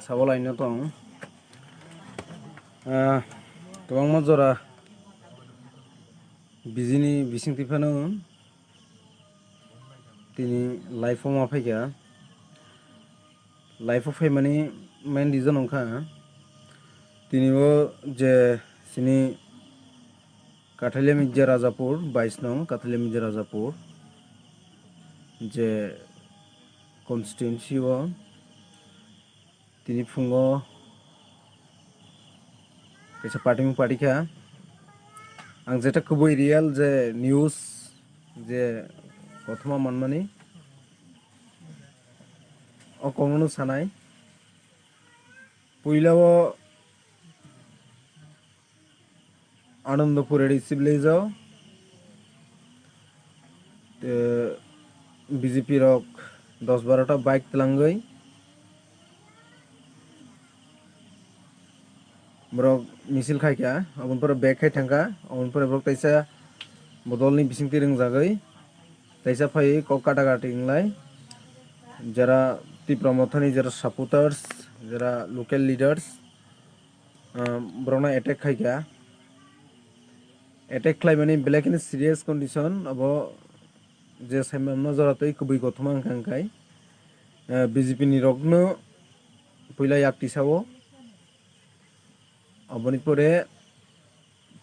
साबलायनो दं गोबां जरा बिजिनि बिसिंथिफानो दिनै लाइफआव मा फैगा लाइफआव फैमानि मेन रिजन अंखा दिनैबो जे सिनि काथालिया मिर्जा राजापुर 22 नং काथालिया मिर्जा राजापुर जे कन्स्टिट्युएन्सि दिनै फुङाव कैसा पार्टी का आं जेटा खुबै रियल जे न्यूज जे प्रथमा मानमानि अकंगनो सानाय पुइलाव आनंदपुर एडिसि विलेजाव बीजेपी रक 10-12टा बाइक तलांगई ब्रक मिसिल खायका अबनपर बैग खाय थांगा अबनपर ब्रक तैसा बदलनि बिसिंति रोंजागै तैसा फै कक काटाकाटिंलाय जरा तीव्रमथनि जरा सपोर्टर्स जरा लोकल लीडर्स ब्रना अटैक खायका अटैक खालामनानै बेलेकनि सीरियस कंडीशन अब जे साइमना जरा तै कुबै गथमा अंखाय बीजेपी नि रकनो पहिला याक्तिसावो अबनि परे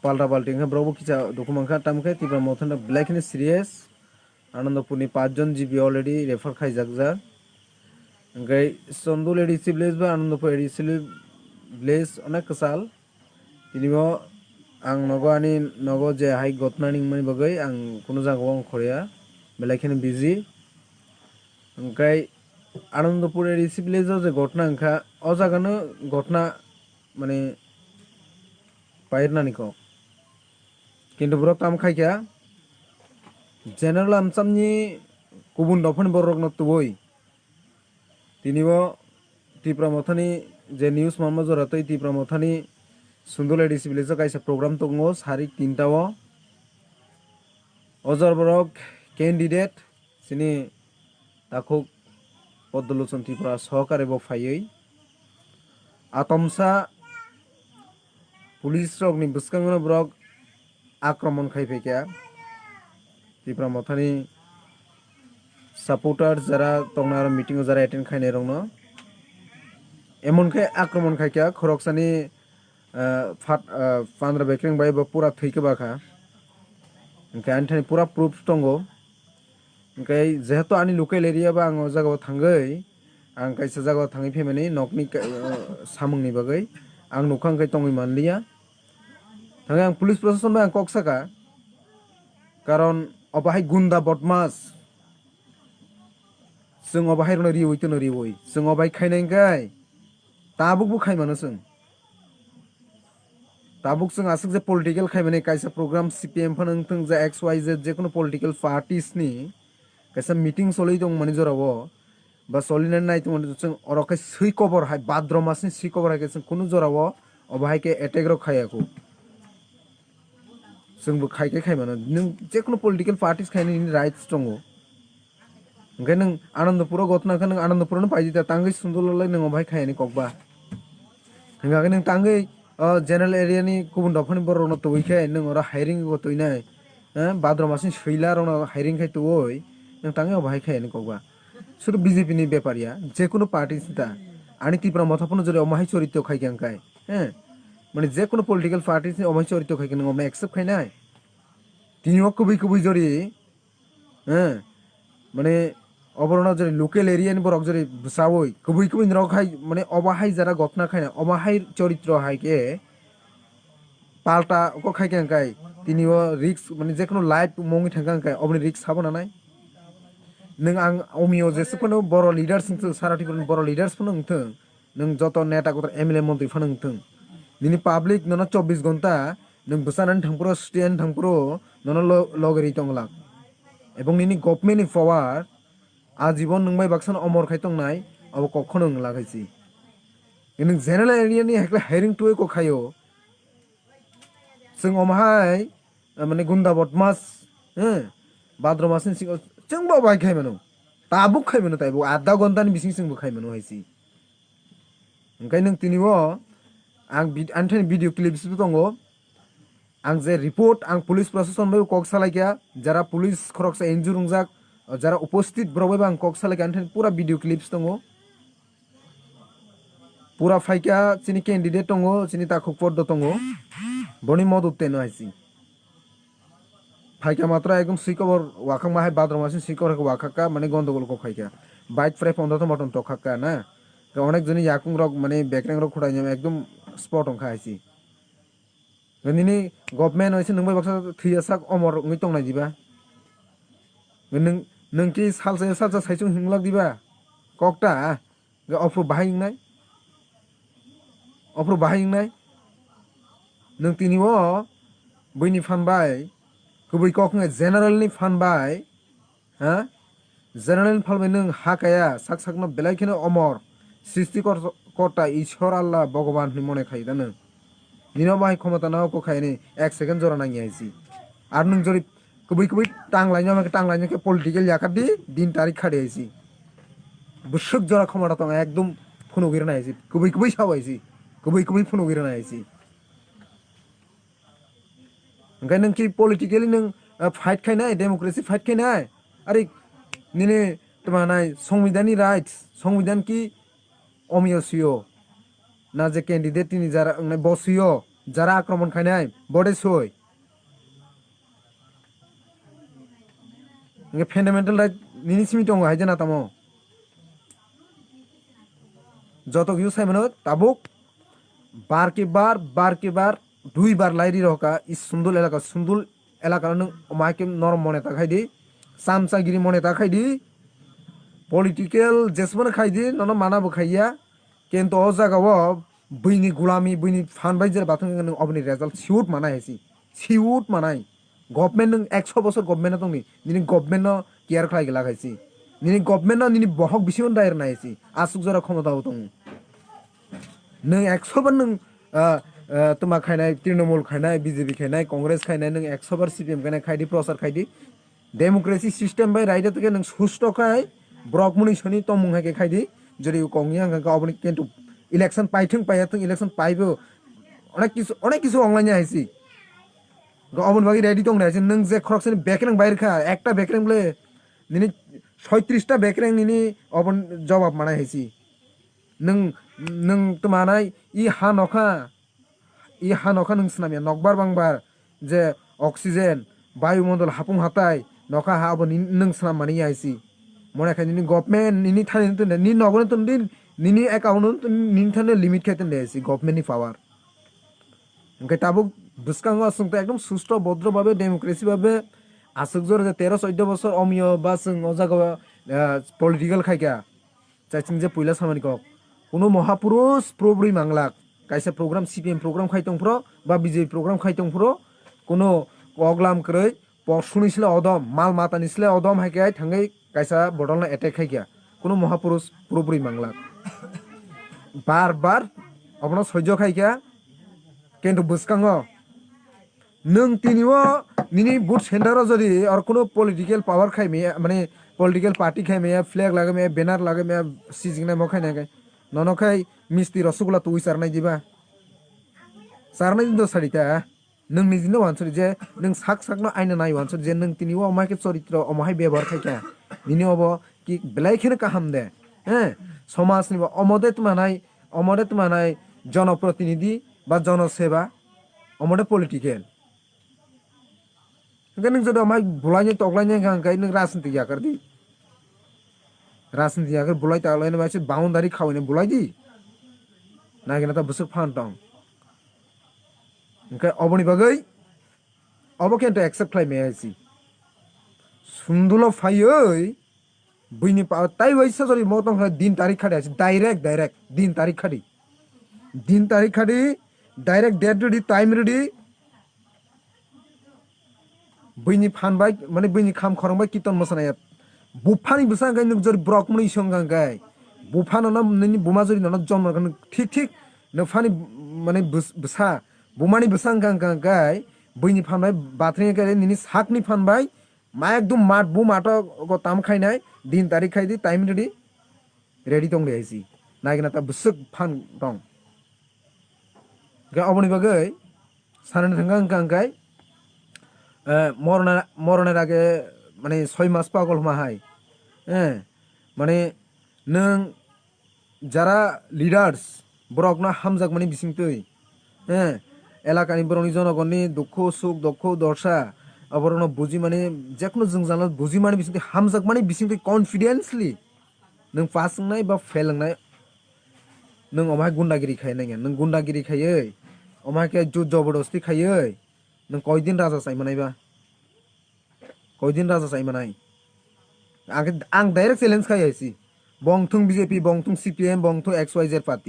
पाल्टा पाल्टी ब्रबो किसा डकुमेंट तामखे तीव्र मथन बेलेकनि सीरियस आनंदपुरनि 5 जन जीबी ऑलरेडी रेफर खायजाकजा ओंखाय चंदुल एडिसि विलेज बा आनंदपुर एडिसि विलेज अनेक कसाल दिनैबो आं नगवानि नगो जे हाई घटना निंमनि बगै आं कुनु जागाव आं खरिया बेलेकनि बिजी ओंखाय आनंदपुर एडिसि विलेजाव जे घटना अंखा अ जागानो घटना माने पायरनानिको किन्तु ब्रो काम खायका जनरल आमसामनि गुबुन दफानि बरक नतुबोय दिनैबो तीव्रमथनि जे न्यूज मामा जरातै तीव्रमथनि सुंदल एडिसि विलेजाव कायसा प्रोग्राम दंगो सारिक 3टाव अजर बरक कैंडिडेट सिनि ताखौ पद्दलोचन त्रिपुरा सहकारे बफायै आतमसा पुलिस रकनि बुसकांगनो ब्रक आक्रमण खायफैका तीव्रमथनि सपोर्टर्स जरा तंगनार मीटिंग जरा अटेंड खायनाय रंनो एमनखे आक्रमण खायका खरकसानि पांद्रा बेक्रें बाय पूरा थैके बाखा ओंखाय आंनि पूरा प्रूफ दंगो ओंखाय जेहेतु आंनि लोकल एरिया बा आं जागाव थांगै आं कायसा जागाव थाङै फैमानि नकनि सामुंनि बागै आं नुखा ओंखाय तङै मानलिया थाङै आं पुलिस प्रशासन बा आं ककसाका कारण अबाहाय गुन्दा बदमास जों अबाहाय रनो रिवै तो रिवै जों अबाहाय खायनायखाय ताबुकबो खायमानो जों ताबुक जों आसुक जे पलिटिकल खायमाने कायसा प्रोग्राम सीपीएम फनंथों जे XYZ जेकुनु पलिटिकल पार्टीस नि कायसा मीटिंग सलै दं माने जरावो बा सलिनानै नायतो जों अरखाय सै कबर हाय भाद्रमासनि सै कबर हाय जों कुनु जरावो अबाहाय के अटैक र खायाखौ जोंबो खायके खायमानो नों जेकुनु पलिटिकल पार्टीस खायनायनि राइट्स दङ ओंखाय नों आनंदपुराव घटनाखौ नों आनंदपुरावनो पाइदिता तांगै सुंदललाय नों अबाहाय खायनि ककबा हिंगाखै नों तांगै जनरल एरिया नि गुबुन दफानि बर रनो तोइखाय नों अरा हायरिंग गो तोइनाय भाद्रमासनि सैला रनो हायरिंग खाय तोइ नों तांगै अबाहाय खायनि ककबा सुरु बीजेपी नि बेपारिया जेकुनु पार्टीस ता आनि तीव्र मथापनो जरे अमाहाय चरित्र खायके अंकाय माने जेकुनु पलिटिकल पार्टीस नि अमाहाय चरित्र खायके नों अमा एक्सेप्ट खायनाय तिनिও कुबै कुबै जरि माने अबरना जरि लोकल एरिया नि बरक जरि बुसावै कुबै कुबै नरक हाय माने अबाहाय जरा घटना खायना अबाहाय चरित्र हायके पाल्टा को खायके अंकाय तिनिও रिक्स माने जेकुनु लाइफ मंगि थांका अंकाय अबनि रिक्स हाबो नानाय नों आं अमियो जेसुखनो बर लीडर्स साराथिफोरनि बर लीडर्स फनोंथों नों जत नेता गत एमएलए मन्त्रि फनोंथों दिनै पाब्लिक नोनो 24 घंटा नों बुसानानै थांप्रो स्टेन थांप्रो नोनो लगेरि तंगला एबं निनि गभर्नमेन्ट नि पावार आजीवन नोंबाय बाक्सन अमर खाय तंनाय अब कखनो लागायसि नों जनरल एरिया नि हेक्ला हायरिंग टुय को खायो जों अमाहाय माने गुन्दा बदमास भाद्रमासनि सिगां जोंबो बाय खाय मानो tabuk khai mano tai bo adha gonta ni bising sing bo khai mano haisi engkai nang tinio ang thani video clips bo tongo ang je report ang police prosecution bai kok salaikia jara police khoroksa injur ungjak jara উপস্থিত brok bai ang kok salaikia ang thani pura video clips tongo pura faika chini candidate tongo chini takuk pordo tongo boni modut teno haisi faika matra ekdom sikobor wakang mahai badrom asin sikor wakaka mane gondogol ko faika bike fry 15 mutton তো খাকা না তো অনেক Johnny ইয়াকুং rock মানে বেকরেং rock খুড়াই যাবে একদম spot অংখা আইছি গনিনি government হইছে নংবাই বাক্সা থিয়াসাক অমর ngui tongnai diba nung ki salsa salsa saisung hinglak diba kokta ga ofru bahing nai nung tiniwo boini fan bai kubui kok ngai general ni fan bai ha general fan bai nung hakaya sak sak no belai khine omor সৃষ্টি কর্তা ঈশ্বর আল্লাহ ভগবান মনে খাই দানো নিনো by ক্ষমতা নাও কো খাইনি 1 second জোরা নাঙি আইছি আর নং জরি কবই কবই টাংলাইনি আমাকে টাংলাইনি কে পলিটিক্যাল ইয়াকার দি দিন তারিখ খাড়ি আইছি বুসুক জোরা ক্ষমতা তো একদম ফোন গিরে না আইছি কবই কবই সাবাইছি কবই ফোন গিরে না আইছি গাই নং কি পলিটিক্যালি নং ফাইট খাইনাই ডেমোক্রেসি ফাইট খাইনাই আরে নিনে তোমার নাই সংবিধানী রাইটস সংবিধান কি অমিয়সিও না যে ক্যান্ডিডেট তিনি যারা বসিও যারা আক্রমণ খাইনাই বডে সই ফান্ডামেন্টাল রাইট নিনি সিমি দङ হাইজে না তামো যত কিছু সাইমনো তাবুক বার কে বার দুইবার লাইরি রকা ই সুন্দর এলাকা নং মাকে নরম মনে তাখাইদি সামসাগিরি মনে তাখাইদি পলিটিক্যাল জেসমান খাইদি নন মানাবো খাইয়া কিন্তু ও জায়গাও বইনি গুলামি বইনি ফান বাইজের বাথং অবনি রেজাল্ট সিউট মানাই হেসি সিউট মানাই গভর্নমেন্ট নং 100 বছর গভর্নমেন্ট দংনি নিনি গভর্নমেন্ট কেয়ার খাই গলা খাইছি নিনি গভর্নমেন্ট নিনি বহক বিসিমন দায়ের নাইছি আসুক জরা ক্ষমতা হতং নং 100 বার নং তোমা খাইনাই তৃণমূল খাইনাই বিজেপি খাইনাই কংগ্রেস খাইনাই নং 100 বার সিপিএম খাইনাই খাইদি প্রচার খাইদি ডেমোক্রেসি সিস্টেম বাই রাইট থেকে নং সুস্থ খাই ব্রকমনি শনি তমুং হাকে খাইদি যদি কংনিয়া গাঙ্কা অবনি কিন্তু ইলেকশন পাইথং পাইয়াথং ইলেকশন পাইবো অনেক কিছু অনলাইনে আইছি অবন বাকি রেডি দং নাইছে নং যে খরকসনি বেকরেং বাইর খা একটা বেকরেং বলে নিনি 36টা বেকরেং নিনি অবন জবাব মানাই আইছি নং তোমানাই ই হানখা নং স্নামিয়া নকবার বাংবার যে অক্সিজেন বায়ুমণ্ডল হাপুং হাতাই নখা হা অবন নং স্নাম মানি আইছি মনে খাই নিনি গভর্নমেন্ট নিনি থানি তো নি নগন তো নিনি অ্যাকাউন্ট নিনি থানে লিমিট খাইতে দেছি গভর্নমেন্টনি পাওয়ার ওকে তাবুক বুসকাঙ্গ আসুক একদম সুস্থ ভদ্রভাবে ডেমোক্রেসি ভাবে আসুক জোর যে 13-14 বছর অমিয় বা जों অজাগ পলিটিক্যাল খাইকা চাইছিং যে পয়লা সামানি কক কোনো মহাপুরুষ প্রবরি মাংলাক কাইসা প্রোগ্রাম সিপিএম প্রোগ্রাম খাইতংফ্র বা বিজেপি প্রোগ্রাম খাইতংফ্র কোনো অগলাম কই পরশুনিসলে অদম মাল মাতা নিসলে অদম হাইকাই থাঙ্গাই কাইসা বডলনা অ্যাটাক খাইকা কোনো মহাপুরুষ প্রবরি মাংলাক বারবার আপনা সহ্য খাইকা কিন্তু বুসকাঙ্গ নং তিনিও নিনি বুট সেন্টারও যদি আর কোনো পলিটিক্যাল পাওয়ার খাইমে মানে political party Jaime flag লাগামে banner লাগামে সিজিংনাই মখাই Nagai ননখাই মিষ্টি রসগোল্লা তুই সারনাই দিবা সারনাই দিন সারিতা নং নিজিনো ওয়ানসরি যে নং সাক সাকনো আইনা নাই ওয়ানসরি যে নং তিনিও অমাকে চরিত্র অমাহাই ব্যবহার খাইকা নিনি অব কি বেলাইখানে কাহাম দে হ্যাঁ সমাজ নিব অমদে তোমানাই জনপ্রতিনিধি বা জনসেবা অমদে পলিটিক্যাল नों जदो माइ बुलाइने तगलाइने गांगाय नों राजनीति याकर दी राजनीति याकर बुलाइ तालाइने माइसे बाउन्डारी खावैने बुलाइ दी नागिना त बुसुक फान्टं ओंखाय अबनि बागै अब केन्ट एक्सेप्ट खालामि आइसि सुन्दुल फायै बैनि पा ताइ वैसा जरि मतं दिन तारिख खादि आइसि डाइरेक्ट दिन तारिख खादि direct date ready time ready बैनि फानबाय माने बैनि खाम खरंबाय कीर्तन मोसानाया बुफानि बिसांगाय नों जरि ब्रकमनि संगांगाय बुफानो ना नोंनि बुमा जरि ना जन्म गन ठीक नफानि माने बिसा बुमानि बिसांगांगाय बैनि फानबाय बाथ्रिनि गाय नोंनि साकनि फानबाय मा एकदम मात बु माto go tam khainai din tarik khai di time ready tong de aisi naigna ta busuk phan tong ga oboni bagai sanan thangang kangkai মরণের আগে মানে 6 মাস পাগল হমা হাই হ্যাঁ মানে নং যারা লিডার্স বরক না হামজাক মানে বিসিংতই হ্যাঁ এলাকানি বরনি জনগণনি দুঃখ সুখ দুঃখ দর্শা অবরণ বুঝি মানে যে কোনো जों জানা বুঝি মানে বিসিংতই হামজাক মানে বিসিংতই কনফিডেন্সলি নং পাস নাই বা ফেল নাই নং অমাই গুন্ডাগিরি খাই নাই নং গুন্ডাগিরি খাयै অমাকে জুত জবরদস্তি খাयै नों कयदिन राजा चाइमानायबा कयदिन राजा चाइमानाय आं डाइरेक्ट चेलेंज खायासि बंथुं बीजेपी बंथुं सीपीएम बंथुं XYZ पार्टी